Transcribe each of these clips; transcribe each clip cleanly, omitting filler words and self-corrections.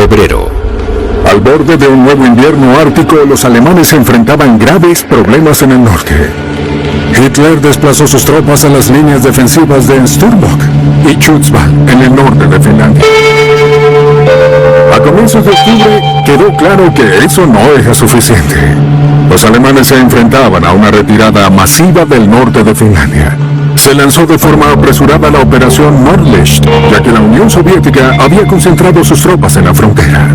febrero. Al borde de un nuevo invierno ártico, los alemanes enfrentaban graves problemas en el norte. Hitler desplazó sus tropas a las líneas defensivas de Sturmbok y Schutzwall, en el norte de Finlandia. A comienzos de octubre, quedó claro que eso no era suficiente. Los alemanes se enfrentaban a una retirada masiva del norte de Finlandia. Se lanzó de forma apresurada la operación Nordlicht, ya que la Unión Soviética había concentrado sus tropas en la frontera.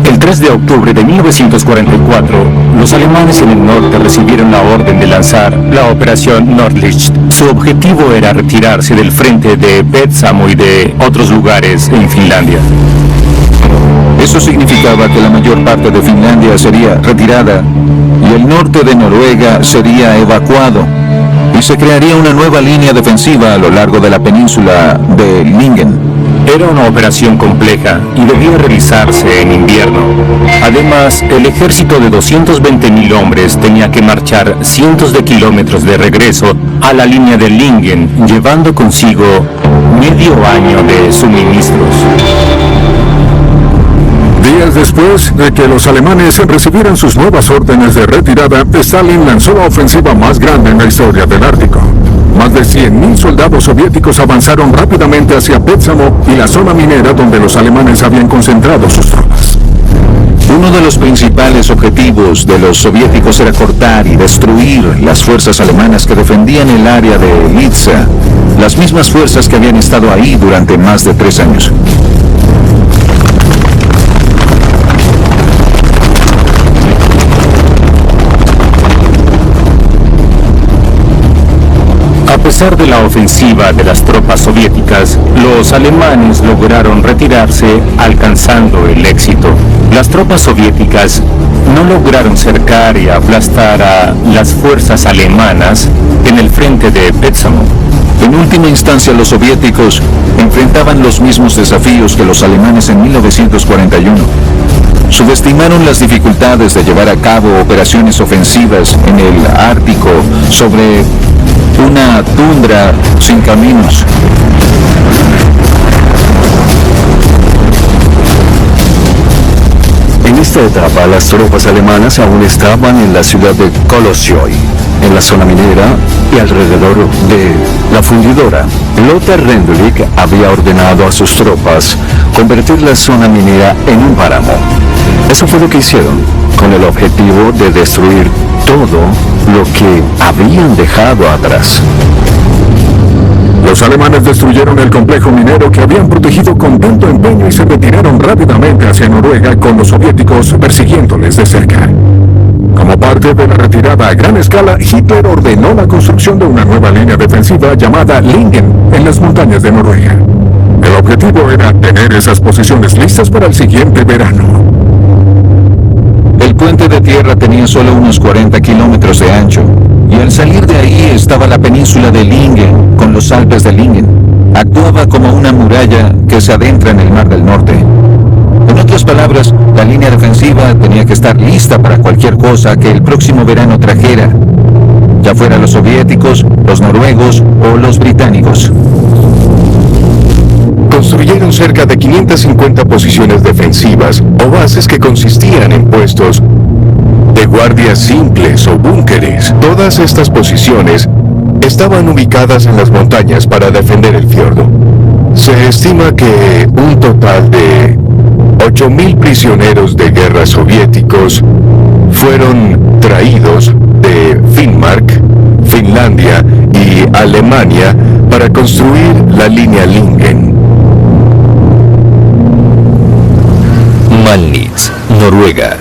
El 3 de octubre de 1944, los alemanes en el norte recibieron la orden de lanzar la operación Nordlicht. Su objetivo era retirarse del frente de Petsamo y de otros lugares en Finlandia. Eso significaba que la mayor parte de Finlandia sería retirada y el norte de Noruega sería evacuado y se crearía una nueva línea defensiva a lo largo de la península de Lingen. Era una operación compleja y debía realizarse en invierno. Además, el ejército de 220.000 hombres tenía que marchar cientos de kilómetros de regreso a la línea de Lingen, llevando consigo medio año de suministros. Días después de que los alemanes recibieran sus nuevas órdenes de retirada, Stalin lanzó la ofensiva más grande en la historia del Ártico. Más de 100.000 soldados soviéticos avanzaron rápidamente hacia Petsamo y la zona minera donde los alemanes habían concentrado sus tropas. Uno de los principales objetivos de los soviéticos era cortar y destruir las fuerzas alemanas que defendían el área de Litsa, las mismas fuerzas que habían estado ahí durante más de 3 años. A pesar de la ofensiva de las tropas soviéticas, los alemanes lograron retirarse alcanzando el éxito. Las tropas soviéticas no lograron cercar y aplastar a las fuerzas alemanas en el frente de Petsamo. En última instancia, los soviéticos enfrentaban los mismos desafíos que los alemanes en 1941. Subestimaron las dificultades de llevar a cabo operaciones ofensivas en el Ártico sobre una tundra sin caminos. En esta etapa, las tropas alemanas aún estaban en la ciudad de Kolossoy, en la zona minera y alrededor de la fundidora. Lothar Rendulic había ordenado a sus tropas convertir la zona minera en un páramo. Eso fue lo que hicieron, con el objetivo de destruir todo lo que habían dejado atrás. Los alemanes destruyeron el complejo minero que habían protegido con tanto empeño y se retiraron rápidamente hacia Noruega, con los soviéticos persiguiéndoles de cerca. Como parte de la retirada a gran escala, Hitler ordenó la construcción de una nueva línea defensiva llamada Lingen en las montañas de Noruega. El objetivo era tener esas posiciones listas para el siguiente verano. El puente de tierra tenía solo unos 40 kilómetros de ancho, y al salir de ahí estaba la península de Lingen, con los Alpes de Lingen. Actuaba como una muralla que se adentra en el Mar del Norte. En otras palabras, la línea defensiva tenía que estar lista para cualquier cosa que el próximo verano trajera, ya fuera los soviéticos, los noruegos o los británicos. Construyeron cerca de 550 posiciones defensivas o bases que consistían en puestos de guardias simples o búnkeres. Todas estas posiciones estaban ubicadas en las montañas para defender el fiordo. Se estima que un total de 8.000 prisioneros de guerra soviéticos fueron traídos de Finnmark, Finlandia y Alemania para construir la línea Lingen. Malnitz, Noruega.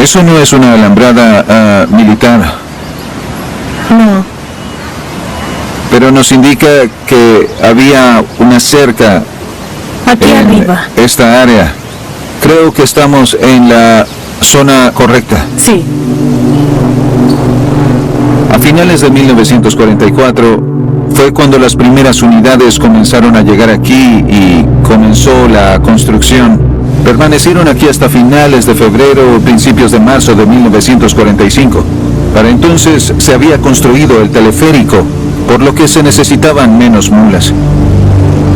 Eso no es una alambrada militar. No. Pero nos indica que había una cerca Aquí en arriba. esta área. Creo que estamos en la zona correcta. Sí. A finales de 1944 fue cuando las primeras unidades comenzaron a llegar aquí y comenzó la construcción. Permanecieron aquí hasta finales de febrero o principios de marzo de 1945. Para entonces se había construido el teleférico, por lo que se necesitaban menos mulas.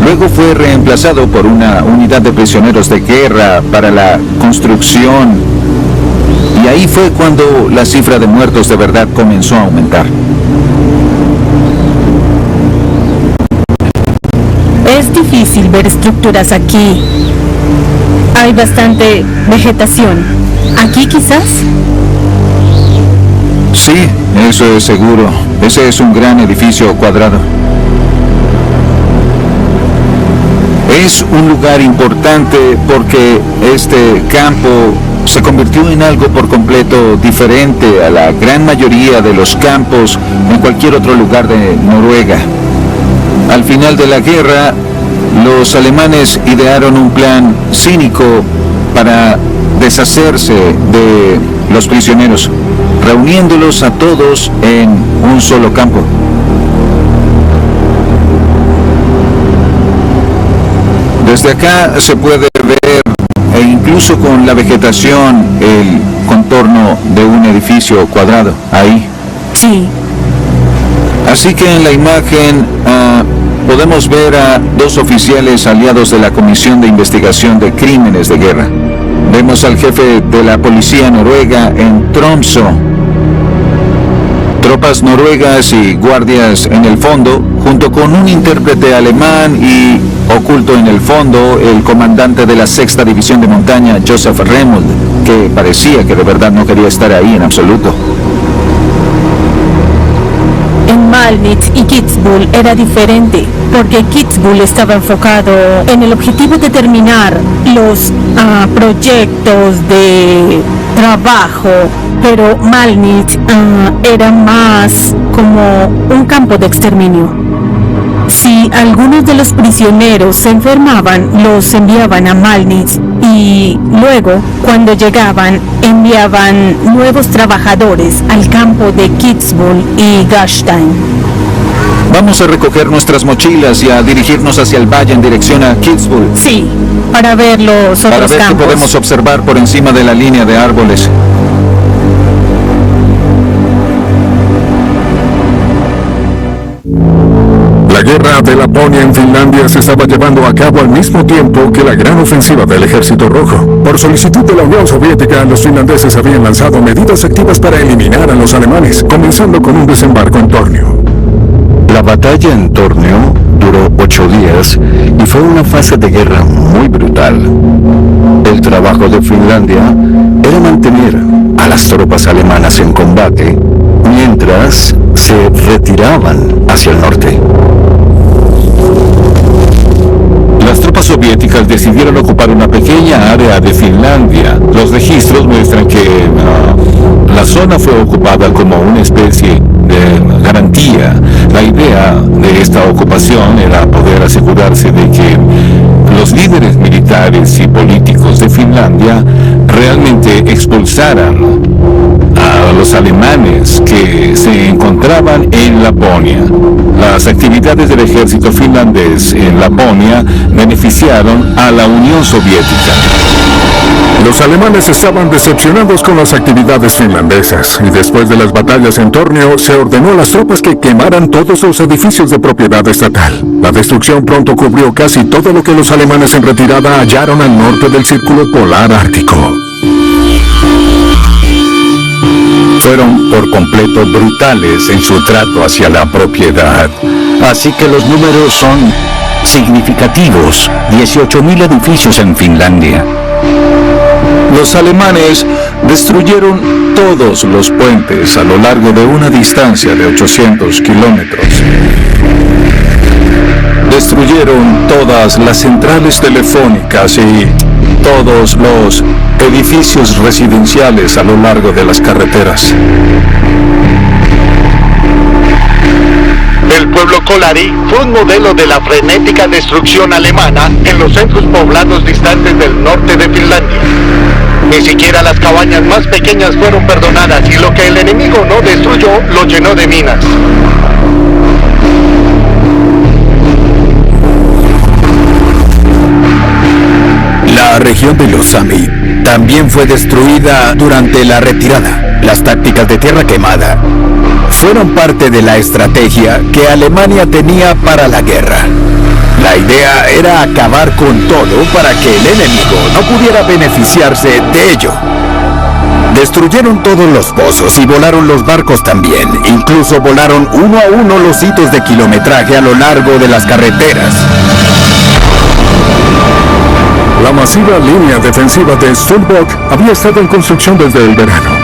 Luego fue reemplazado por una unidad de prisioneros de guerra para la construcción. Y ahí fue cuando la cifra de muertos de verdad comenzó a aumentar. Es difícil ver estructuras aquí. Hay bastante vegetación. ¿Aquí quizás? Sí, eso es seguro. Ese es un gran edificio cuadrado. Es un lugar importante porque este campo se convirtió en algo por completo diferente a la gran mayoría de los campos en cualquier otro lugar de Noruega. Al final de la guerra, los alemanes idearon un plan cínico para deshacerse de los prisioneros, reuniéndolos a todos en un solo campo. Desde acá se puede ver, e incluso con la vegetación, el contorno de un edificio cuadrado, ahí. Sí. Así que en la imagen podemos ver a dos oficiales aliados de la Comisión de Investigación de Crímenes de Guerra. Vemos al jefe de la policía noruega en Tromsø. Tropas noruegas y guardias en el fondo, junto con un intérprete alemán y, oculto en el fondo, el comandante de la 6ª División de Montaña, Josef Remold, que parecía que de verdad no quería estar ahí en absoluto. En Malnitz y Kitzbühel era diferente, porque Kitzbühel estaba enfocado en el objetivo de terminar los proyectos de trabajo, pero Malnitz era más como un campo de exterminio. Si algunos de los prisioneros se enfermaban, los enviaban a Malnitz y luego, cuando llegaban, enviaban nuevos trabajadores al campo de Kitzbühel y Gastein. Vamos a recoger nuestras mochilas y a dirigirnos hacia el valle en dirección a Kitzbühel. Sí, para ver los otros para ver campos. qué podemos observar por encima de la línea de árboles. La guerra de Laponia en Finlandia se estaba llevando a cabo al mismo tiempo que la gran ofensiva del Ejército Rojo. Por solicitud de la Unión Soviética, los finlandeses habían lanzado medidas activas para eliminar a los alemanes, comenzando con un desembarco en Tornio. La batalla en Tornio duró 8 días y fue una fase de guerra muy brutal. El trabajo de Finlandia era mantener a las tropas alemanas en combate mientras se retiraban hacia el norte. Las tropas soviéticas decidieron ocupar una pequeña área de Finlandia. Los registros muestran que la zona fue ocupada como una especie de garantía. La idea de esta ocupación era poder asegurarse de que los líderes militares y políticos de Finlandia realmente expulsaran a los alemanes que se encontraban en Laponia. Las actividades del ejército finlandés en Laponia beneficiaron a la Unión Soviética. Los alemanes estaban decepcionados con las actividades finlandesas y después de las batallas en Tornio se ordenó a las tropas que quemaran todos los edificios de propiedad estatal. La destrucción pronto cubrió casi todo lo que los alemanes en retirada hallaron al norte del Círculo Polar Ártico. Fueron por completo brutales en su trato hacia la propiedad. Así que los números son significativos. 18.000 edificios en Finlandia. Los alemanes destruyeron todos los puentes a lo largo de una distancia de 800 kilómetros. Destruyeron todas las centrales telefónicas y todos los edificios residenciales a lo largo de las carreteras. El pueblo Kolari fue un modelo de la frenética destrucción alemana en los centros poblados distantes del norte de Finlandia. Ni siquiera las cabañas más pequeñas fueron perdonadas y lo que el enemigo no destruyó lo llenó de minas. La La región de los Sami también fue destruida durante la retirada. Las tácticas de tierra quemada fueron parte de la estrategia que Alemania tenía para la guerra. La idea era acabar con todo para que el enemigo no pudiera beneficiarse de ello. Destruyeron todos los pozos y volaron los barcos también. Incluso volaron uno a uno los hitos de kilometraje a lo largo de las carreteras. La masiva línea defensiva de Sturmbok había estado en construcción desde el verano.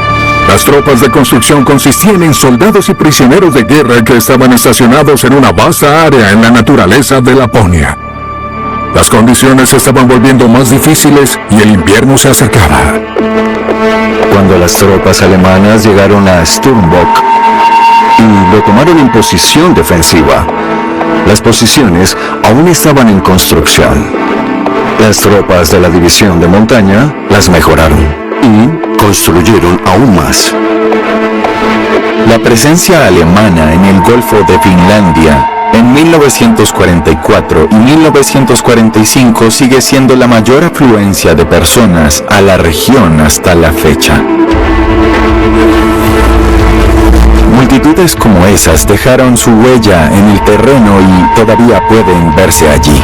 Las tropas de construcción consistían en soldados y prisioneros de guerra que estaban estacionados en una vasta área en la naturaleza de Laponia. Las condiciones se estaban volviendo más difíciles y el invierno se acercaba. Cuando las tropas alemanas llegaron a Sturmbok y lo tomaron en posición defensiva, las posiciones aún estaban en construcción. Las tropas de la división de montaña las mejoraron y construyeron aún más. La presencia alemana en el Golfo de Finlandia en 1944 y 1945 sigue siendo la mayor afluencia de personas a la región hasta la fecha. Multitudes como esas dejaron su huella en el terreno y todavía pueden verse allí.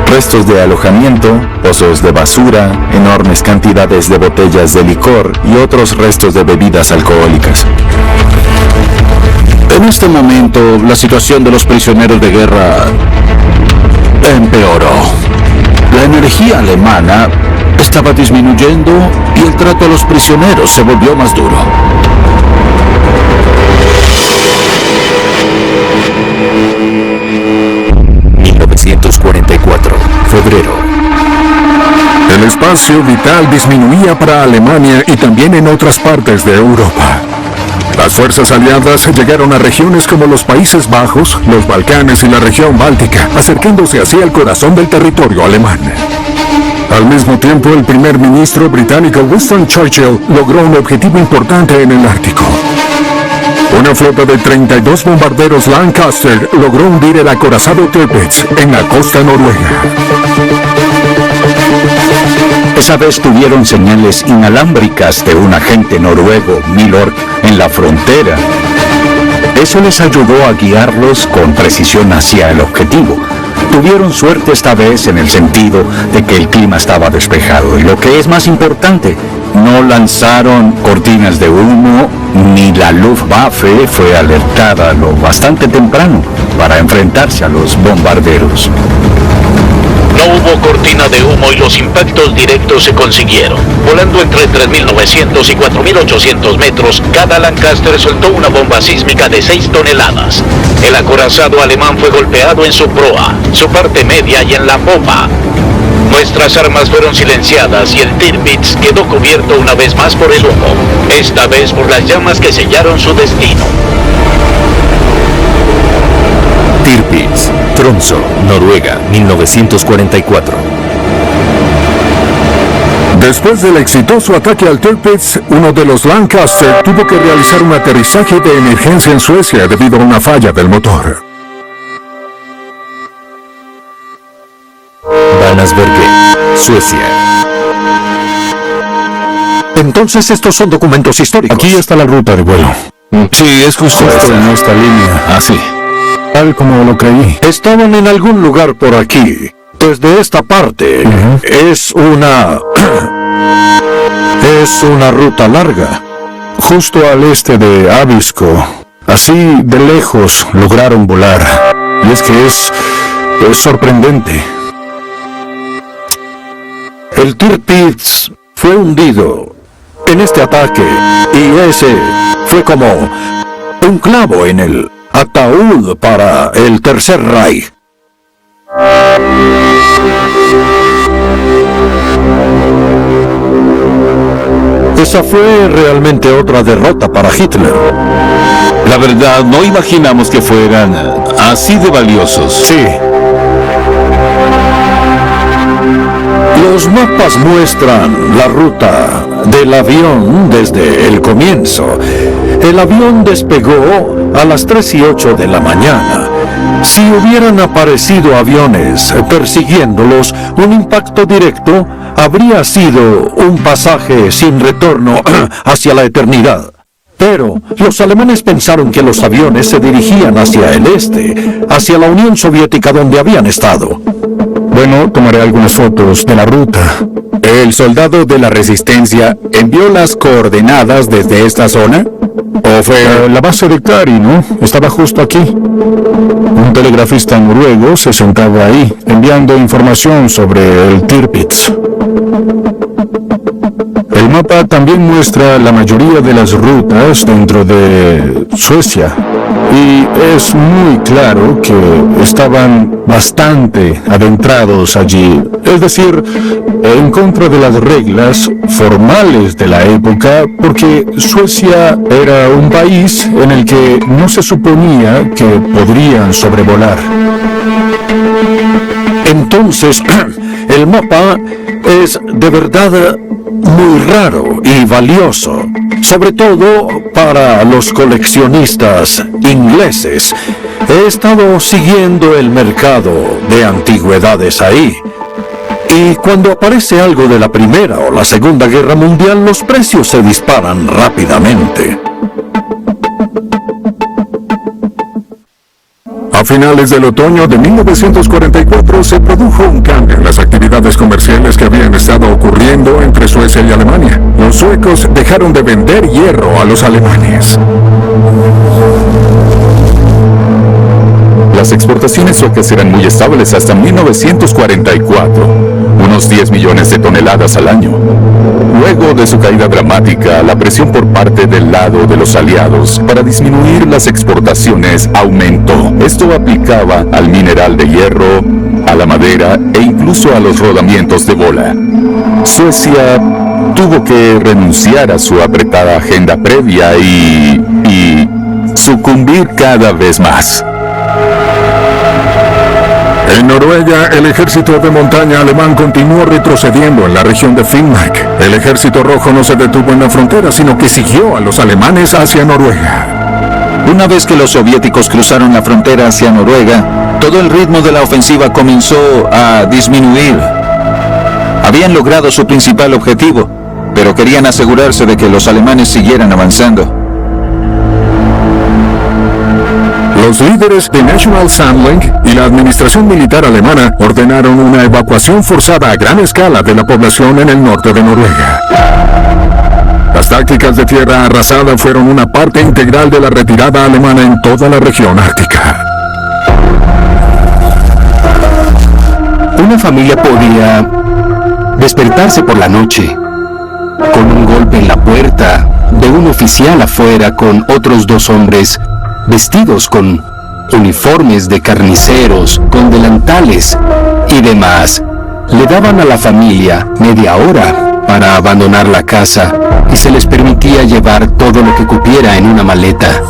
Restos de alojamiento, pozos de basura, enormes cantidades de botellas de licor y otros restos de bebidas alcohólicas. En este momento, la situación de los prisioneros de guerra empeoró. La energía alemana estaba disminuyendo y el trato a los prisioneros se volvió más duro. Febrero. El espacio vital disminuía para Alemania y también en otras partes de Europa. Las fuerzas aliadas llegaron a regiones como los Países Bajos, los Balcanes y la región báltica, acercándose así al corazón del territorio alemán. Al mismo tiempo, el primer ministro británico Winston Churchill logró un objetivo importante en el Ártico. Una flota de 32 bombarderos Lancaster logró hundir el acorazado Tirpitz en la costa noruega. Esa vez tuvieron señales inalámbricas de un agente noruego, Milorg, en la frontera. Eso les ayudó a guiarlos con precisión hacia el objetivo. Tuvieron suerte esta vez en el sentido de que el clima estaba despejado y lo que es más importante, no lanzaron cortinas de humo ni la Luftwaffe fue alertada lo bastante temprano para enfrentarse a los bombarderos. No hubo cortina de humo y los impactos directos se consiguieron. Volando entre 3.900 y 4.800 metros, cada Lancaster soltó una bomba sísmica de 6 toneladas. El acorazado alemán fue golpeado en su proa, su parte media y en la popa. Nuestras armas fueron silenciadas y el Tirpitz quedó cubierto una vez más por el humo, esta vez por las llamas que sellaron su destino. Tirpitz, Tromsø, Noruega, 1944. Después del exitoso ataque al Tirpitz, uno de los Lancaster tuvo que realizar un aterrizaje de emergencia en Suecia debido a una falla del motor. Banasberge, Suecia. Entonces estos son documentos históricos. Aquí está la ruta de vuelo. Sí, es justo En esta línea. Así. Tal como lo creí. Estaban en algún lugar por aquí. Desde esta parte. Es una ruta larga. Justo al este de Abisko. Así de lejos lograron volar. Y es que es sorprendente. El Tirpitz fue hundido en este ataque. Y ese fue como un clavo en el ataúd para el Tercer Reich. Esa fue realmente otra derrota para Hitler. La verdad, no imaginamos que fueran así de valiosos. Sí. Los mapas muestran la ruta del avión desde el comienzo. El avión despegó a las 3:08 de la mañana Si hubieran aparecido aviones persiguiéndolos, un impacto directo habría sido un pasaje sin retorno hacia la eternidad. Pero los alemanes pensaron que los aviones se dirigían hacia el este, hacia la Unión Soviética donde habían estado. Bueno, tomaré algunas fotos de la ruta. ¿El soldado de la Resistencia envió las coordenadas desde esta zona? ¿O fue...? La base de Kari, ¿no? Estaba justo aquí. Un telegrafista noruego se sentaba ahí, enviando información sobre el Tirpitz. El mapa también muestra la mayoría de las rutas dentro de Suecia. Y es muy claro que estaban bastante adentrados allí. Es decir, en contra de las reglas formales de la época, porque Suecia era un país en el que no se suponía que podrían sobrevolar. Entonces, el mapa es de verdad muy raro y valioso, sobre todo para los coleccionistas ingleses. He estado siguiendo el mercado de antigüedades ahí, y cuando aparece algo de la Primera o la Segunda Guerra Mundial, los precios se disparan rápidamente. A finales del otoño de 1944 se produjo un cambio en las actividades comerciales que habían estado ocurriendo entre Suecia y Alemania. Los suecos dejaron de vender hierro a los alemanes. Las exportaciones suecas eran muy estables hasta 1944, unos 10 millones de toneladas al año. Luego de su caída dramática, la presión por parte del lado de los aliados para disminuir las exportaciones aumentó. Esto aplicaba al mineral de hierro, a la madera e incluso a los rodamientos de bola. Suecia tuvo que renunciar a su apretada agenda previa y sucumbir cada vez más. En Noruega, el ejército de montaña alemán continuó retrocediendo en la región de Finnmark. El ejército rojo no se detuvo en la frontera, sino que siguió a los alemanes hacia Noruega. Una vez que los soviéticos cruzaron la frontera hacia Noruega, todo el ritmo de la ofensiva comenzó a disminuir. Habían logrado su principal objetivo, pero querían asegurarse de que los alemanes siguieran avanzando. Los líderes de National Samling y la administración militar alemana ordenaron una evacuación forzada a gran escala de la población en el norte de Noruega. Las tácticas de tierra arrasada fueron una parte integral de la retirada alemana en toda la región ártica. Una familia podía despertarse por la noche con un golpe en la puerta de un oficial afuera con otros 2 hombres vestidos con uniformes de carniceros, con delantales y demás. Le daban a la familia media hora para abandonar la casa y se les permitía llevar todo lo que cupiera en una maleta.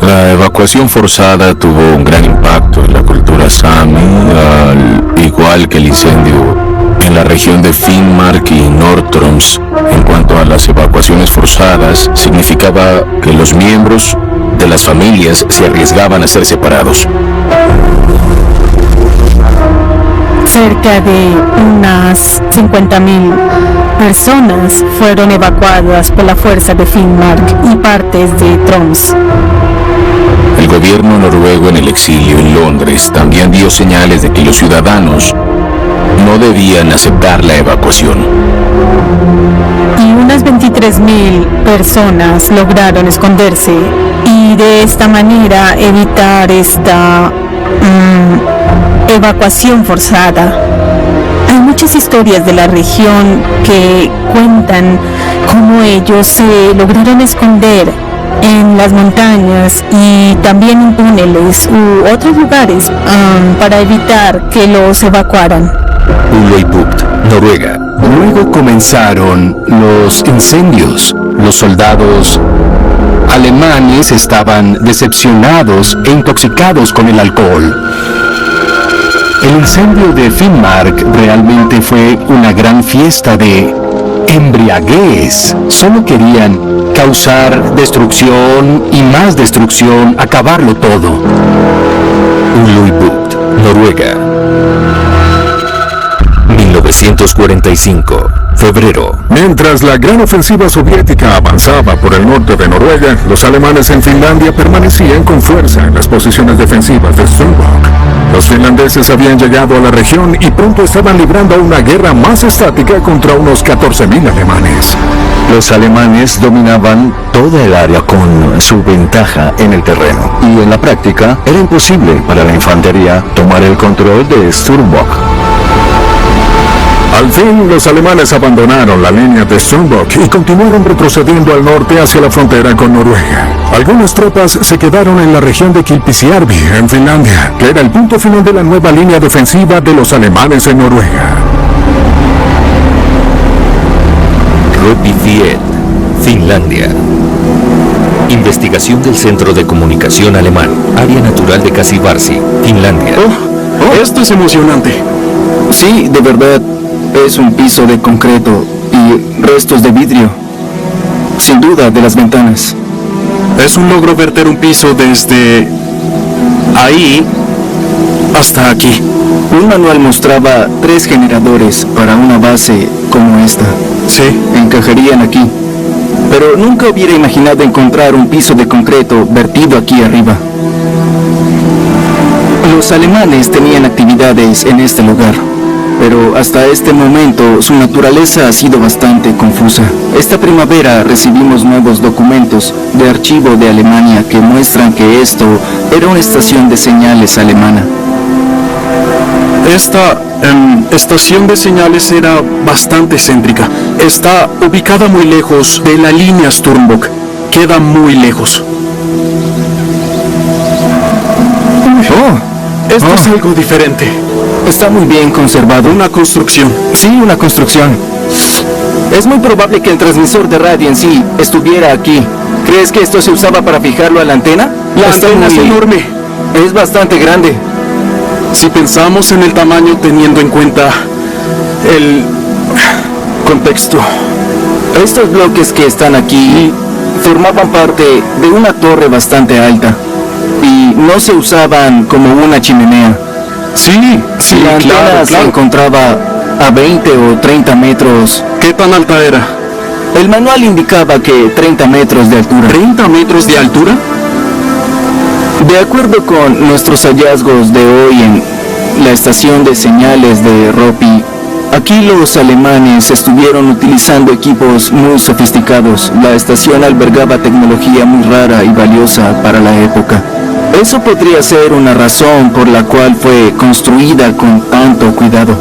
La evacuación forzada tuvo un gran impacto en la cultura sami, al igual que el incendio en la región de Finnmark y Nord-Troms. En cuanto a las evacuaciones forzadas, significaba que los miembros de las familias se arriesgaban a ser separados. Cerca de unas 50.000 personas fueron evacuadas por la fuerza de Finnmark y partes de Troms. El gobierno noruego en el exilio en Londres también dio señales de que los ciudadanos no debían aceptar la evacuación. Y unas 23.000 personas lograron esconderse y de esta manera evitar esta evacuación forzada. Hay muchas historias de la región que cuentan cómo ellos se lograron esconder en las montañas y también en túneles u otros lugares para evitar que los evacuaran. Uleipukt, Noruega. Luego comenzaron los incendios. Los soldados alemanes estaban decepcionados e intoxicados con el alcohol. El incendio de Finnmark realmente fue una gran fiesta de embriaguez. Solo querían causar destrucción y más destrucción, acabarlo todo. Uluybukt, Noruega. 1945, febrero. Mientras la gran ofensiva soviética avanzaba por el norte de Noruega, los alemanes en Finlandia permanecían con fuerza en las posiciones defensivas de Sturmbok. Los finlandeses habían llegado a la región y pronto estaban librando una guerra más estática contra unos 14.000 alemanes. Los alemanes dominaban toda el área con su ventaja en el terreno, y en la práctica era imposible para la infantería tomar el control de Sturmbok. Al fin, los alemanes abandonaron la línea de Sturmbok y continuaron retrocediendo al norte hacia la frontera con Noruega. Algunas tropas se quedaron en la región de Kilpisjärvi, en Finlandia, que era el punto final de la nueva línea defensiva de los alemanes en Noruega. Ropified, Finlandia. Investigación del Centro de Comunicación Alemán, Área Natural de Käsivarsi, Finlandia. Esto es emocionante. Sí, de verdad, es un piso de concreto y restos de vidrio. Sin duda, de las ventanas. Es un logro verter un piso desde ahí hasta aquí. Un manual mostraba 3 generadores para una base como esta. Sí, encajarían aquí. Pero nunca hubiera imaginado encontrar un piso de concreto vertido aquí arriba. Los alemanes tenían actividades en este lugar, pero hasta este momento su naturaleza ha sido bastante confusa. Esta primavera recibimos nuevos documentos de archivo de Alemania que muestran que esto era una estación de señales alemana. Esta estación de señales era bastante céntrica. Está ubicada muy lejos de la línea Sturmbok. Queda muy lejos. Esto es algo diferente. Está muy bien conservado. Una construcción. Sí, una construcción. Es muy probable que el transmisor de radio en sí estuviera aquí. ¿Crees que esto se usaba para fijarlo a la antena? La antena es enorme. Es bastante grande. Si pensamos en el tamaño teniendo en cuenta el contexto. Estos bloques que están aquí formaban parte de una torre bastante alta y no se usaban como una chimenea. Sí, la antena se encontraba a 20 o 30 metros. ¿Qué tan alta era? El manual indicaba que 30 metros de altura. ¿30 metros de altura? De acuerdo con nuestros hallazgos de hoy en la estación de señales de Ropi, aquí los alemanes estuvieron utilizando equipos muy sofisticados. La estación albergaba tecnología muy rara y valiosa para la época. Eso podría ser una razón por la cual fue construida con tanto cuidado.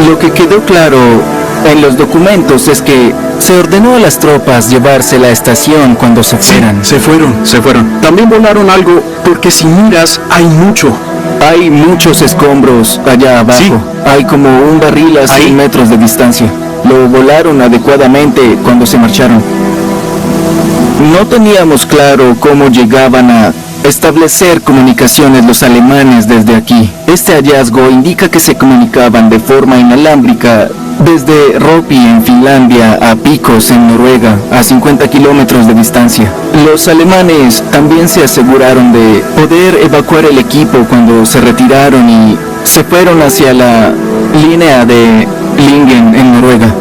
Lo que quedó claro en los documentos es que se ordenó a las tropas llevarse la estación cuando se fueran. Se fueron. También volaron algo, porque si miras, hay mucho. Hay muchos escombros allá abajo. Sí. Hay como un barril a 100 metros de distancia. Lo volaron adecuadamente cuando se marcharon. No teníamos claro cómo llegaban a establecer comunicaciones los alemanes desde aquí. Este hallazgo indica que se comunicaban de forma inalámbrica desde Ropi en Finlandia a Picos en Noruega, a 50 kilómetros de distancia. Los alemanes también se aseguraron de poder evacuar el equipo cuando se retiraron y se fueron hacia la línea de Lingen en Noruega.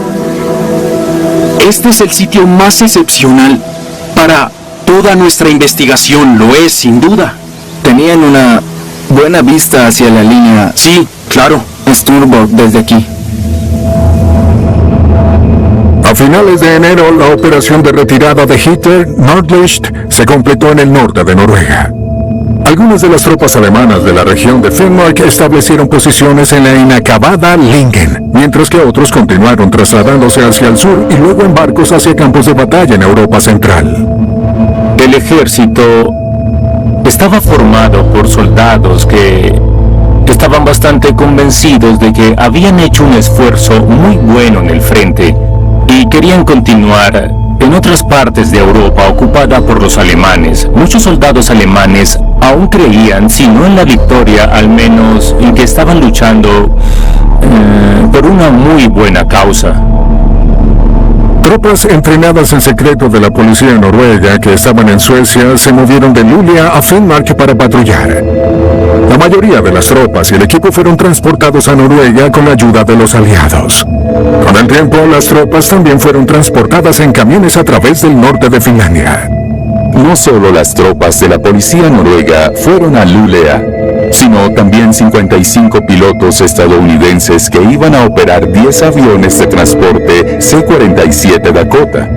Este es el sitio más excepcional para toda nuestra investigación, lo es sin duda. Tenían una buena vista hacia la línea. Sí, claro. Sturmbok desde aquí. A finales de enero, la operación de retirada de Hitler, Nordlicht, se completó en el norte de Noruega. Algunas de las tropas alemanas de la región de Finnmark establecieron posiciones en la inacabada Lingen, mientras que otros continuaron trasladándose hacia el sur y luego en barcos hacia campos de batalla en Europa Central. El ejército estaba formado por soldados que estaban bastante convencidos de que habían hecho un esfuerzo muy bueno en el frente y querían continuar En otras partes de Europa ocupada por los alemanes, muchos soldados alemanes aún creían, si no en la victoria, al menos en que estaban luchando por una muy buena causa. Tropas entrenadas en secreto de la policía noruega que estaban en Suecia se movieron de Luleå a Finnmark para patrullar. La mayoría de las tropas y el equipo fueron transportados a Noruega con la ayuda de los aliados. Con el tiempo, las tropas también fueron transportadas en camiones a través del norte de Finlandia. No solo las tropas de la policía noruega fueron a Luleå, sino también 55 pilotos estadounidenses que iban a operar 10 aviones de transporte C-47 Dakota.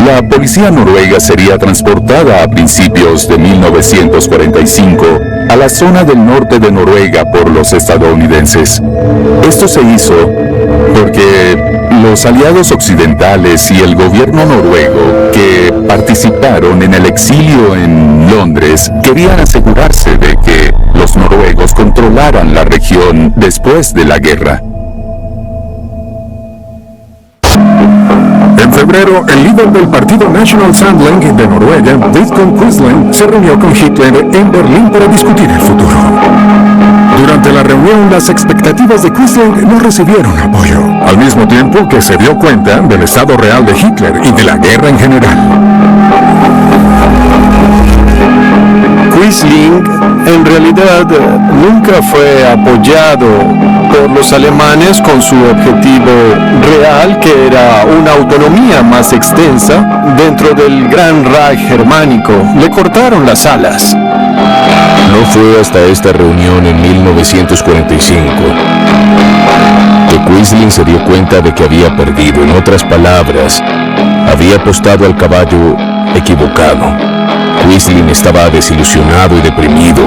La policía noruega sería transportada a principios de 1945 a la zona del norte de Noruega por los estadounidenses. Esto se hizo porque los aliados occidentales y el gobierno noruego que participaron en el exilio en Londres querían asegurarse de que los noruegos controlaran la región después de la guerra. En febrero, el líder del partido National Samling de Noruega, Vidkun Quisling, se reunió con Hitler en Berlín para discutir el futuro. Durante la reunión, las expectativas de Quisling no recibieron apoyo, al mismo tiempo que se dio cuenta del estado real de Hitler y de la guerra en general. Quisling en realidad nunca fue apoyado por los alemanes con su objetivo real, que era una autonomía más extensa dentro del Gran Reich germánico. Le cortaron las alas. No fue hasta esta reunión en 1945 que Quisling se dio cuenta de que había perdido. En otras palabras, había apostado al caballo equivocado. Quisling estaba desilusionado y deprimido.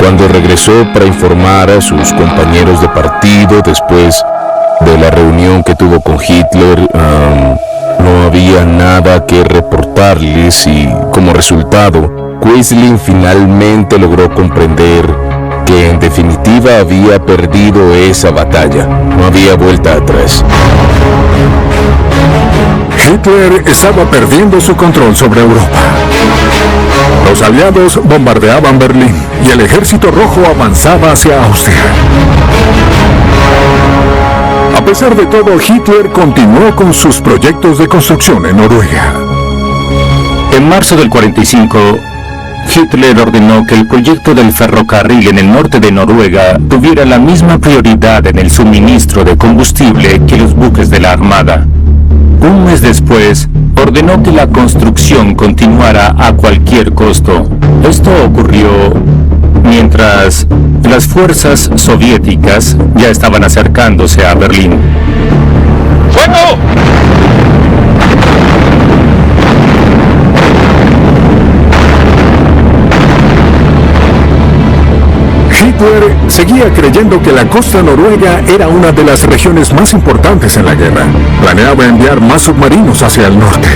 Cuando regresó para informar a sus compañeros de partido después de la reunión que tuvo con Hitler, no había nada que reportarles y, como resultado, Quisling finalmente logró comprender que en definitiva había perdido esa batalla. No había vuelta atrás. Hitler estaba perdiendo su control sobre Europa. Los aliados bombardeaban Berlín y el ejército rojo avanzaba hacia Austria. A pesar de todo, Hitler continuó con sus proyectos de construcción en Noruega. En marzo del 45, Hitler ordenó que el proyecto del ferrocarril en el norte de Noruega tuviera la misma prioridad en el suministro de combustible que los buques de la Armada. Un mes después, ordenó que la construcción continuara a cualquier costo. Esto ocurrió mientras las fuerzas soviéticas ya estaban acercándose a Berlín. ¡Fuego! Hitler seguía creyendo que la costa noruega era una de las regiones más importantes en la guerra. Planeaba enviar más submarinos hacia el norte.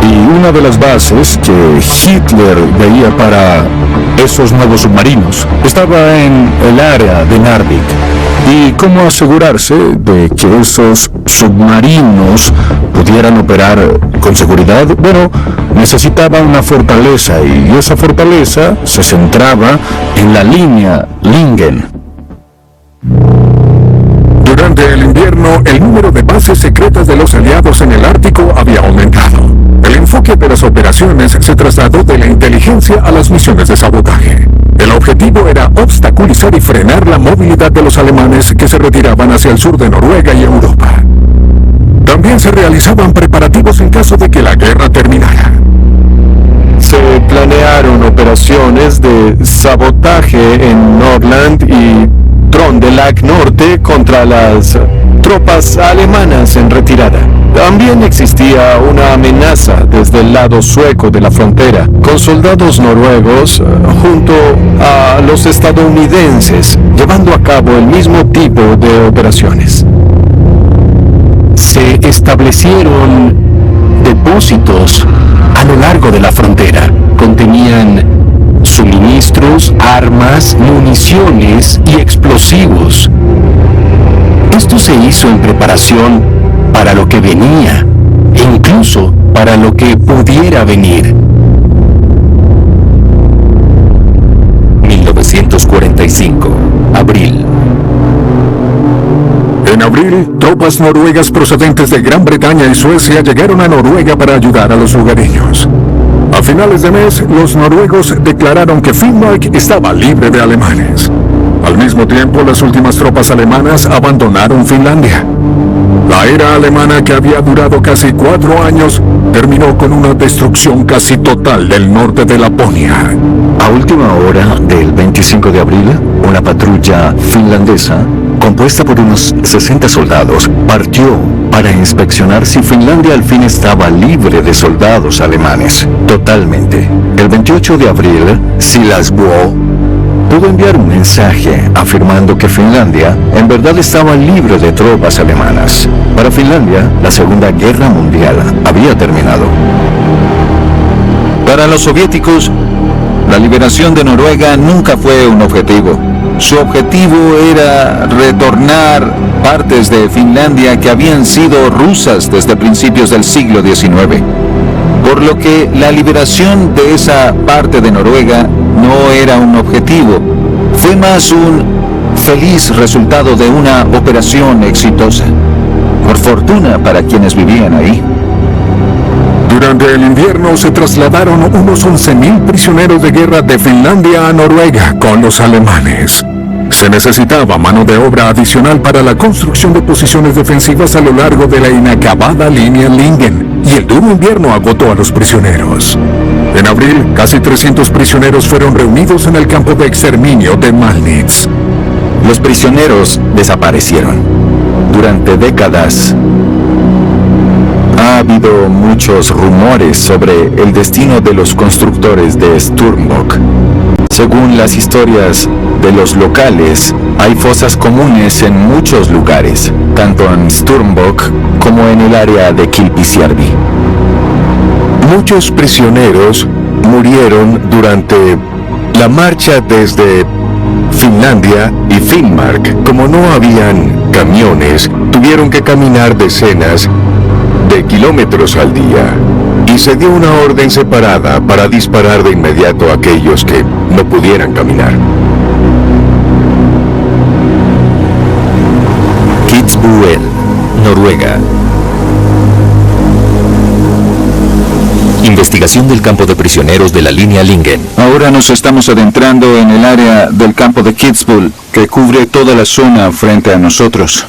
Y una de las bases que Hitler veía para esos nuevos submarinos estaba en el área de Narvik. ¿Y cómo asegurarse de que esos submarinos pudieran operar con seguridad? Bueno, necesitaba una fortaleza y esa fortaleza se centraba en la línea Lingen. Durante el invierno, el número de bases secretas de los aliados en el Ártico había aumentado. El enfoque de las operaciones se trasladó de la inteligencia a las misiones de sabotaje. El objetivo era obstaculizar y frenar la movilidad de los alemanes que se retiraban hacia el sur de Noruega y Europa. También se realizaban preparativos en caso de que la guerra terminara. Se planearon operaciones de sabotaje en Nordland y Trondelag Norte contra las tropas alemanas en retirada. También existía una amenaza desde el lado sueco de la frontera, con soldados noruegos junto a los estadounidenses, llevando a cabo el mismo tipo de operaciones. Se establecieron depósitos a lo largo de la frontera. Contenían suministros, armas, municiones y explosivos. Estos se hizo en preparación para lo que venía, e incluso para lo que pudiera venir. 1945, abril. En abril, tropas noruegas procedentes de Gran Bretaña y Suecia llegaron a Noruega para ayudar a los lugareños. A finales de mes, los noruegos declararon que Finnmark estaba libre de alemanes. Al mismo tiempo, las últimas tropas alemanas abandonaron Finlandia. La era alemana, que había durado casi 4 años, terminó con una destrucción casi total del norte de Laponia. A última hora del 25 de abril, una patrulla finlandesa, compuesta por unos 60 soldados, partió para inspeccionar si Finlandia al fin estaba libre de soldados alemanes. Totalmente. El 28 de abril, Silas Boe pudo enviar un mensaje afirmando que Finlandia en verdad estaba libre de tropas alemanas. Para Finlandia, la Segunda Guerra Mundial había terminado. Para los soviéticos, la liberación de Noruega nunca fue un objetivo. Su objetivo era retornar partes de Finlandia que habían sido rusas desde principios del siglo XIX. Por lo que la liberación de esa parte de Noruega no era un objetivo, fue más un feliz resultado de una operación exitosa. Por fortuna para quienes vivían ahí. Durante el invierno se trasladaron unos 11.000 prisioneros de guerra de Finlandia a Noruega con los alemanes. Se necesitaba mano de obra adicional para la construcción de posiciones defensivas a lo largo de la inacabada línea Lingen, y el duro invierno agotó a los prisioneros. En abril, casi 300 prisioneros fueron reunidos en el campo de exterminio de Malnitz. Los prisioneros desaparecieron. Durante décadas, ha habido muchos rumores sobre el destino de los constructores de Sturmbok. Según las historias de los locales, hay fosas comunes en muchos lugares, tanto en Sturmbok como en el área de Kilpisjärvi. Muchos prisioneros murieron durante la marcha desde Finlandia y Finnmark. Como no habían camiones, tuvieron que caminar decenas de kilómetros al día, y se dio una orden separada para disparar de inmediato a aquellos que no pudieran caminar. Kitzbühel, Noruega. Investigación del campo de prisioneros de la línea Lingen. Ahora nos estamos adentrando en el área del campo de Kitzbühel, que cubre toda la zona frente a nosotros.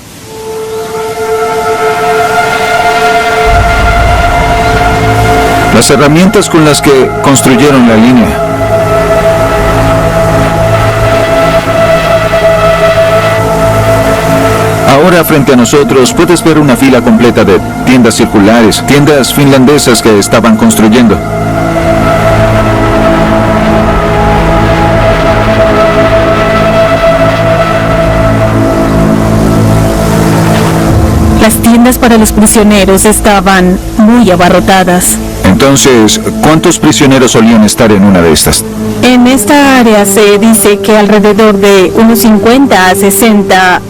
Las herramientas con las que construyeron la línea. Ahora frente a nosotros puedes ver una fila completa de tiendas circulares, tiendas finlandesas que estaban construyendo. Las tiendas para los prisioneros estaban muy abarrotadas. Entonces, ¿cuántos prisioneros solían estar en una de estas? En esta área se dice que alrededor de unos 50 a 60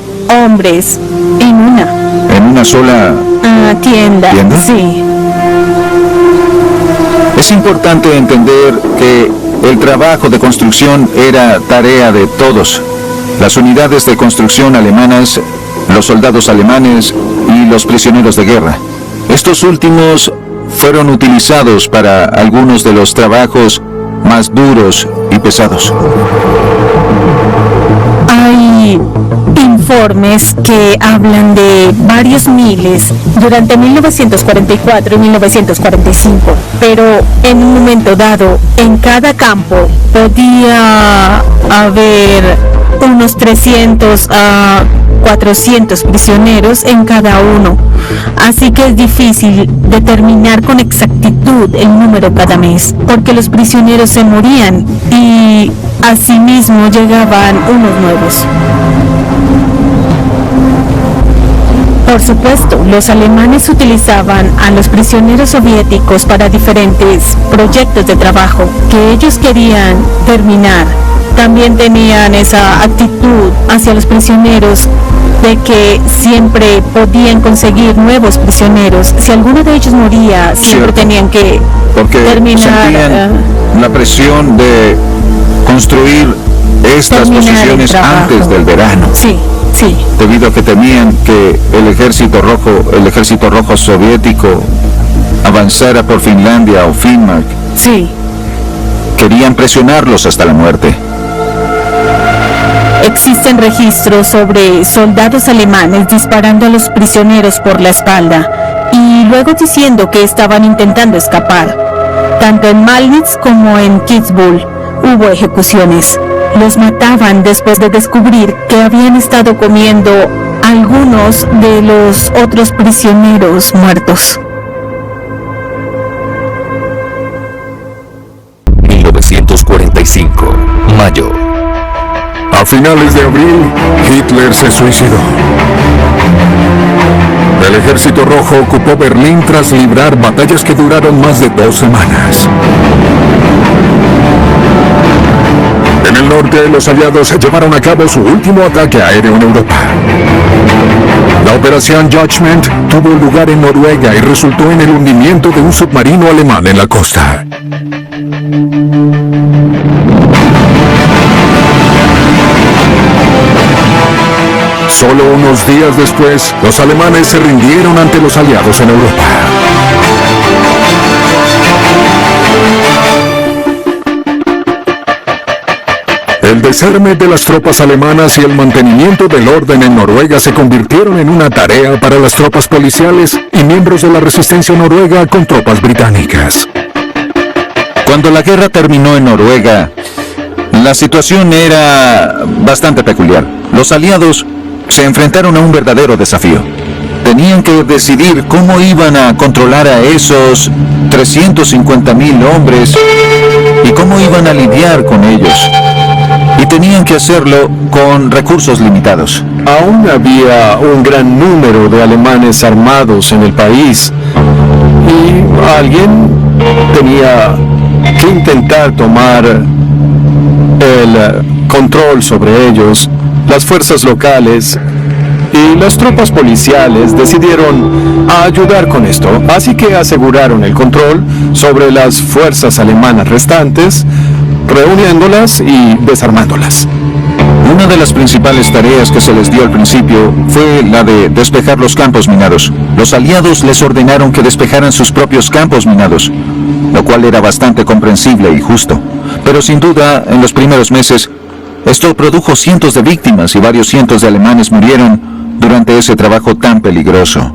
hombres en una sola tienda. ¿Tienda? Sí. Es importante entender que el trabajo de construcción era tarea de todos. Las unidades de construcción alemanas, los soldados alemanes y los prisioneros de guerra. Estos últimos fueron utilizados para algunos de los trabajos más duros y pesados. Hay informes que hablan de varios miles durante 1944 y 1945, pero en un momento dado, en cada campo podía haber unos 300 a 400 prisioneros en cada uno, así que es difícil determinar con exactitud el número cada mes, porque los prisioneros se morían y asimismo llegaban unos nuevos. Por supuesto, los alemanes utilizaban a los prisioneros soviéticos para diferentes proyectos de trabajo que ellos querían terminar. También tenían esa actitud hacia los prisioneros de que siempre podían conseguir nuevos prisioneros. Si alguno de ellos moría, siempre tenían que terminar. Sentían la presión de construir estas posiciones antes del verano. Sí. Debido a que temían que el ejército rojo soviético avanzara por Finlandia o Finnmark. Sí. Querían presionarlos hasta la muerte. Existen registros sobre soldados alemanes disparando a los prisioneros por la espalda y luego diciendo que estaban intentando escapar. Tanto en Malnitz como en Kitzbühel hubo ejecuciones. Los mataban después de descubrir que habían estado comiendo algunos de los otros prisioneros muertos. 1945, mayo. A finales de abril, Hitler se suicidó. El Ejército Rojo ocupó Berlín tras librar batallas que duraron más de 2 semanas. En el norte, los aliados llevaron a cabo su último ataque aéreo en Europa. La operación Judgment tuvo lugar en Noruega y resultó en el hundimiento de un submarino alemán en la costa. Solo unos días después, los alemanes se rindieron ante los aliados en Europa. El desarme de las tropas alemanas y el mantenimiento del orden en Noruega se convirtieron en una tarea para las tropas policiales y miembros de la resistencia noruega con tropas británicas. Cuando la guerra terminó en Noruega, la situación era bastante peculiar. Los aliados se enfrentaron a un verdadero desafío. Tenían que decidir cómo iban a controlar a esos 350.000 hombres y cómo iban a lidiar con ellos. Y tenían que hacerlo con recursos limitados. Aún había un gran número de alemanes armados en el país y alguien tenía que intentar tomar el control sobre ellos. Las fuerzas locales y las tropas policiales decidieron ayudar con esto, así que aseguraron el control sobre las fuerzas alemanas restantes, reuniéndolas y desarmándolas. Una de las principales tareas que se les dio al principio fue la de despejar los campos minados. Los aliados les ordenaron que despejaran sus propios campos minados, lo cual era bastante comprensible y justo. Pero sin duda, en los primeros meses, esto produjo cientos de víctimas y varios cientos de alemanes murieron durante ese trabajo tan peligroso.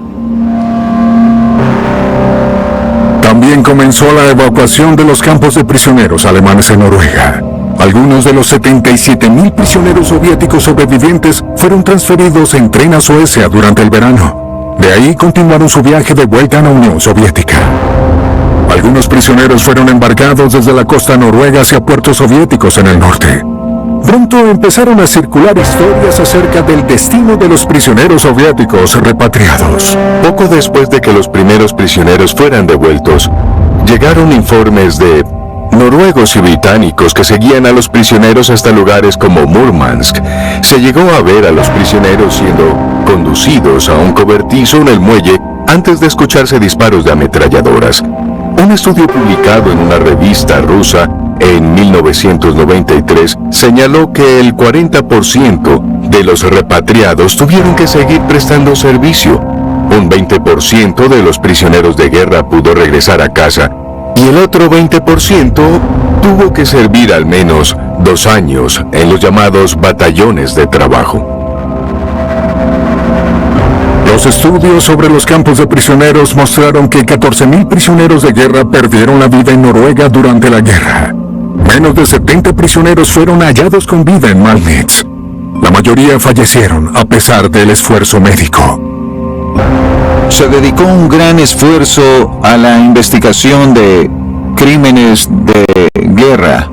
También comenzó la evacuación de los campos de prisioneros alemanes en Noruega. Algunos de los 77.000 prisioneros soviéticos sobrevivientes fueron transferidos en tren a Suecia durante el verano. De ahí continuaron su viaje de vuelta a la Unión Soviética. Algunos prisioneros fueron embarcados desde la costa noruega hacia puertos soviéticos en el norte. Pronto empezaron a circular historias acerca del destino de los prisioneros soviéticos repatriados. Poco después de que los primeros prisioneros fueran devueltos, llegaron informes de noruegos y británicos que seguían a los prisioneros hasta lugares como Murmansk. Se llegó a ver a los prisioneros siendo conducidos a un cobertizo en el muelle antes de escucharse disparos de ametralladoras. Un estudio publicado en una revista rusa en 1993 señaló que el 40% de los repatriados tuvieron que seguir prestando servicio. Un 20% de los prisioneros de guerra pudo regresar a casa y el otro 20% tuvo que servir al menos 2 años en los llamados batallones de trabajo. Los estudios sobre los campos de prisioneros mostraron que 14.000 prisioneros de guerra perdieron la vida en Noruega durante la guerra. Menos de 70 prisioneros fueron hallados con vida en Malnitz. La mayoría fallecieron a pesar del esfuerzo médico. Se dedicó un gran esfuerzo a la investigación de crímenes de guerra.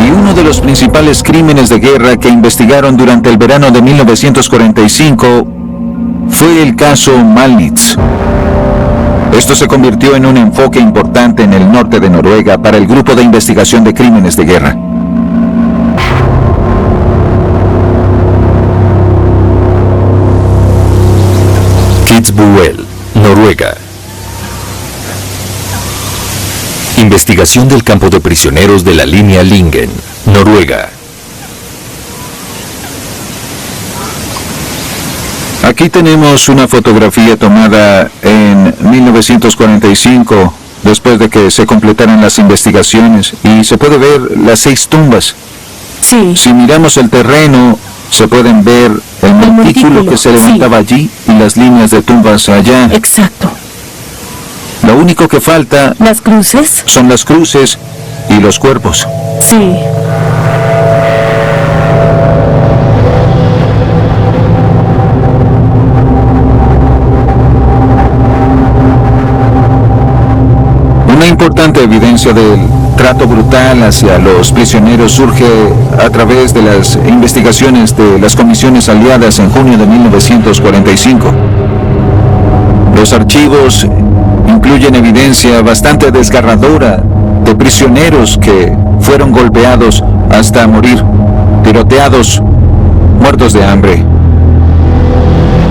Y uno de los principales crímenes de guerra que investigaron durante el verano de 1945 fue el caso Malnitz. Esto se convirtió en un enfoque importante en el norte de Noruega para el grupo de investigación de crímenes de guerra. Kitzbühel, Noruega. Investigación del campo de prisioneros de la línea Lingen, Noruega. Aquí tenemos una fotografía tomada en 1945, después de que se completaran las investigaciones, y se puede ver las 6 tumbas. Sí. Si miramos el terreno, se pueden ver el montículo que se levantaba allí y las líneas de tumbas allá. Exacto. Lo único que falta... ¿Las cruces? Son las cruces y los cuerpos. Sí. Una importante evidencia del trato brutal hacia los prisioneros surge a través de las investigaciones de las comisiones aliadas en junio de 1945. Los archivos incluyen evidencia bastante desgarradora de prisioneros que fueron golpeados hasta morir, tiroteados, muertos de hambre.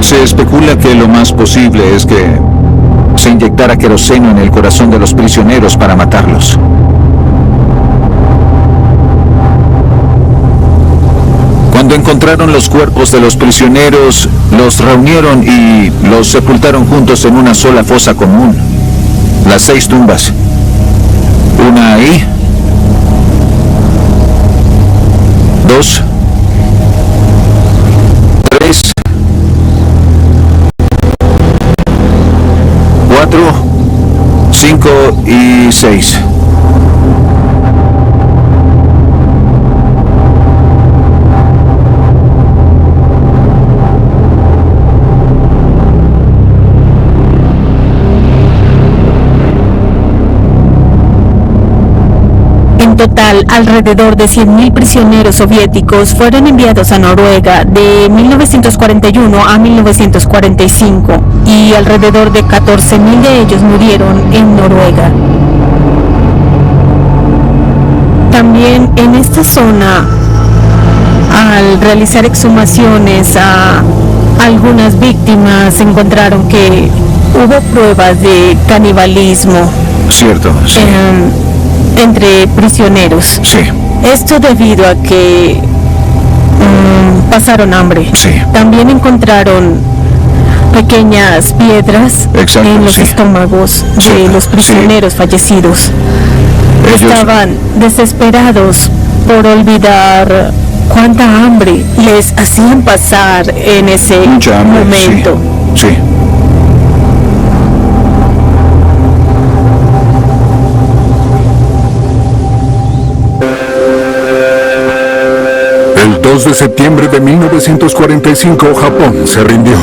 Se especula que lo más posible es que se inyectara queroseno en el corazón de los prisioneros para matarlos. Cuando encontraron los cuerpos de los prisioneros, los reunieron y los sepultaron juntos en una sola fosa común. Las 6 tumbas. Una ahí. 2. 3. 4, 5 y 6. En total, alrededor de 100.000 prisioneros soviéticos fueron enviados a Noruega de 1941 a 1945 y alrededor de 14.000 de ellos murieron en Noruega. También en esta zona, al realizar exhumaciones a algunas víctimas, encontraron que hubo pruebas de canibalismo. Cierto, sí. Entre prisioneros. Sí. Esto debido a que pasaron hambre. Sí. También encontraron pequeñas piedras en los estómagos de los prisioneros fallecidos. Estaban desesperados por olvidar cuánta hambre les hacían pasar en ese momento. Sí. Sí. El 2 de septiembre de 1945, Japón se rindió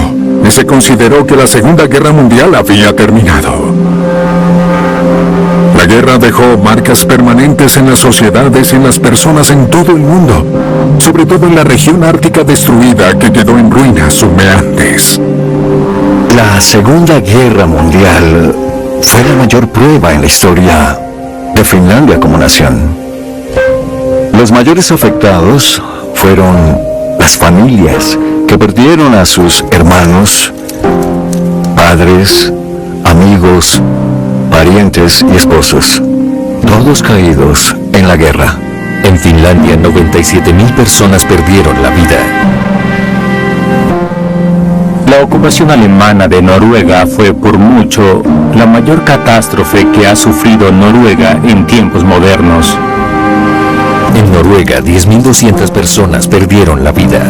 y se consideró que la Segunda Guerra Mundial había terminado. La guerra dejó marcas permanentes en las sociedades y en las personas en todo el mundo, sobre todo en la región ártica destruida que quedó en ruinas humeantes. La Segunda Guerra Mundial fue la mayor prueba en la historia de Finlandia como nación. Los mayores afectados fueron las familias que perdieron a sus hermanos, padres, amigos, parientes y esposos, todos caídos en la guerra. En Finlandia, 97.000 personas perdieron la vida. La ocupación alemana de Noruega fue por mucho la mayor catástrofe que ha sufrido Noruega en tiempos modernos. En Noruega, 10.200 personas perdieron la vida.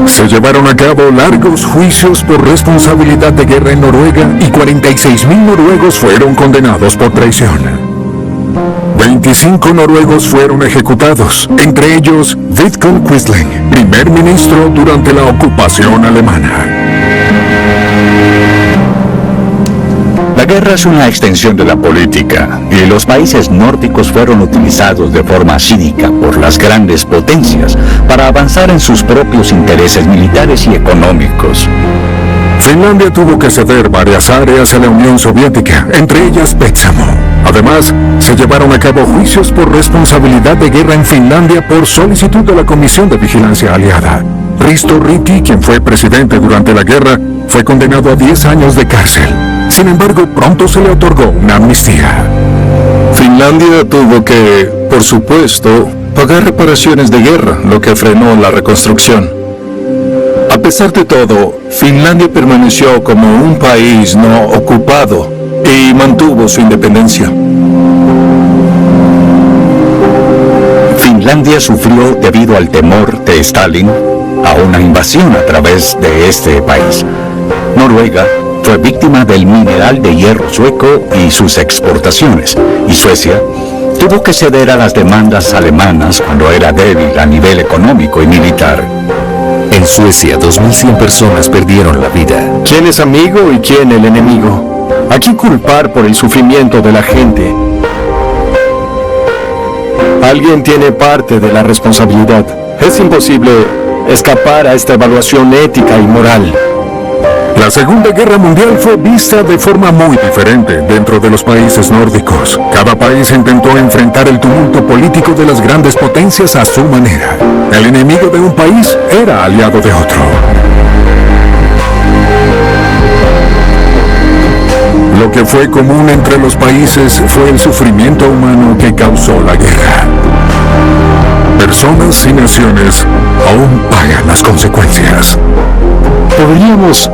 Se llevaron a cabo largos juicios por responsabilidad de guerra en Noruega y 46.000 noruegos fueron condenados por traición. 25 noruegos fueron ejecutados, entre ellos Vidkun Quisling, primer ministro durante la ocupación alemana. La guerra es una extensión de la política, y los países nórdicos fueron utilizados de forma cínica por las grandes potencias para avanzar en sus propios intereses militares y económicos. Finlandia tuvo que ceder varias áreas a la Unión Soviética, entre ellas Petsamo. Además, se llevaron a cabo juicios por responsabilidad de guerra en Finlandia por solicitud de la Comisión de Vigilancia Aliada. Risto Ryti, quien fue presidente durante la guerra, Fue condenado a 10 años de cárcel. Sin embargo, pronto se le otorgó una amnistía. Finlandia tuvo que, por supuesto, pagar reparaciones de guerra, lo que frenó la reconstrucción. A pesar de todo, Finlandia permaneció como un país no ocupado y mantuvo su independencia. Finlandia sufrió debido al temor de Stalin a una invasión a través de este país. Noruega fue víctima del mineral de hierro sueco y sus exportaciones, y Suecia tuvo que ceder a las demandas alemanas cuando era débil a nivel económico y militar. En Suecia, 2.100 personas perdieron la vida. ¿Quién es amigo y quién el enemigo? ¿A quién culpar por el sufrimiento de la gente? Alguien tiene parte de la responsabilidad. Es imposible escapar a esta evaluación ética y moral. La Segunda Guerra Mundial fue vista de forma muy diferente dentro de los países nórdicos. Cada país intentó enfrentar el tumulto político de las grandes potencias a su manera. El enemigo de un país era aliado de otro. Lo que fue común entre los países fue el sufrimiento humano que causó la guerra. Personas y naciones aún pagan las consecuencias. Podríamos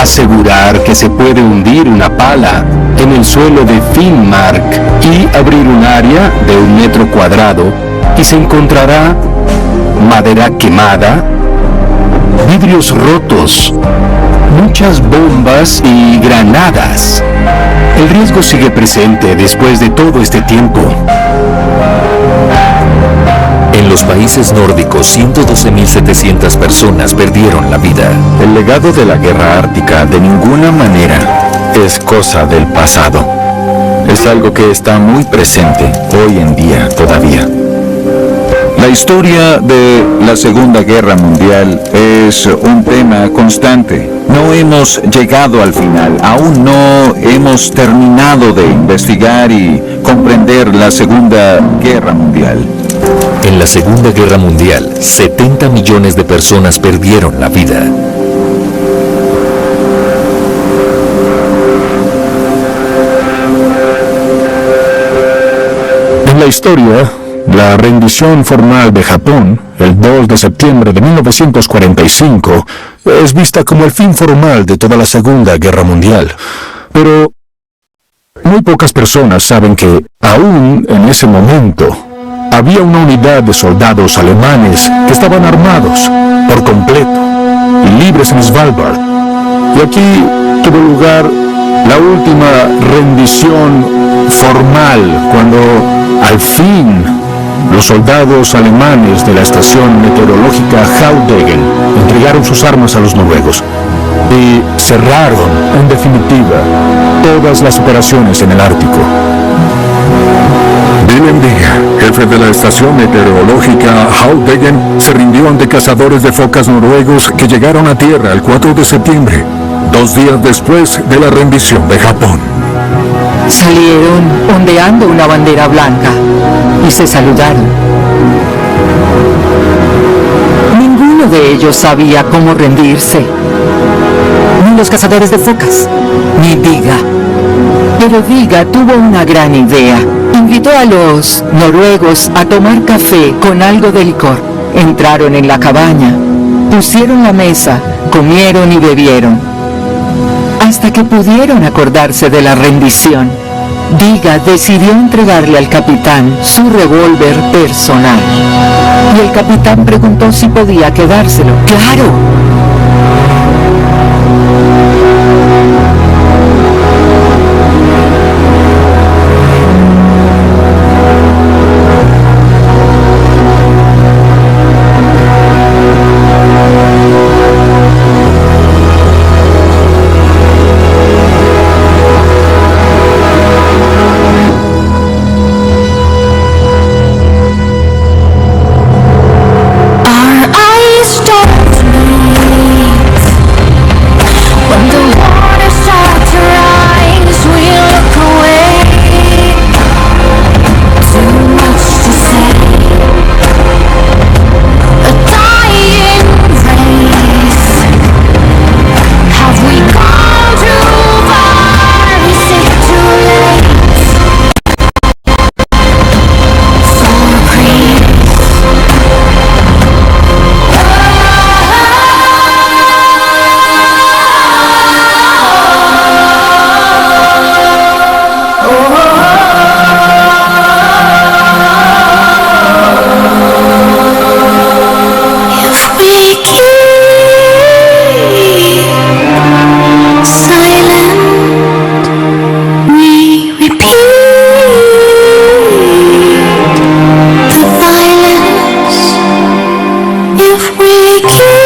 asegurar que se puede hundir una pala en el suelo de Finnmark y abrir un área de 1 metro cuadrado y se encontrará madera quemada, vidrios rotos, muchas bombas y granadas. El riesgo sigue presente después de todo este tiempo. En los países nórdicos, 112.700 personas perdieron la vida. El legado de la guerra ártica de ninguna manera es cosa del pasado. Es algo que está muy presente hoy en día todavía. La historia de la Segunda Guerra Mundial es un tema constante. No hemos llegado al final, aún no hemos terminado de investigar y comprender la Segunda Guerra Mundial. En la Segunda Guerra Mundial, 70 millones de personas perdieron la vida. En la historia, la rendición formal de Japón, el 2 de septiembre de 1945, es vista como el fin formal de toda la Segunda Guerra Mundial. Pero muy pocas personas saben que, aún en ese momento, había una unidad de soldados alemanes que estaban armados por completo y libres en Svalbard. Y aquí tuvo lugar la última rendición formal, cuando al fin los soldados alemanes de la estación meteorológica Haudegen entregaron sus armas a los noruegos y cerraron, en definitiva, todas las operaciones en el Ártico. Willem Diga, jefe de la estación meteorológica Haudegen, se rindió ante cazadores de focas noruegos que llegaron a tierra el 4 de septiembre, 2 días después de la rendición de Japón. Salieron ondeando una bandera blanca y se saludaron. Ninguno de ellos sabía cómo rendirse, ni los cazadores de focas, ni Diga. Pero Diga tuvo una gran idea. Invitó a los noruegos a tomar café con algo de licor. Entraron en la cabaña, pusieron la mesa, comieron y bebieron, hasta que pudieron acordarse de la rendición. Diga decidió entregarle al capitán su revólver personal. Y el capitán preguntó si podía quedárselo. ¡Claro! Our eyes start if we keep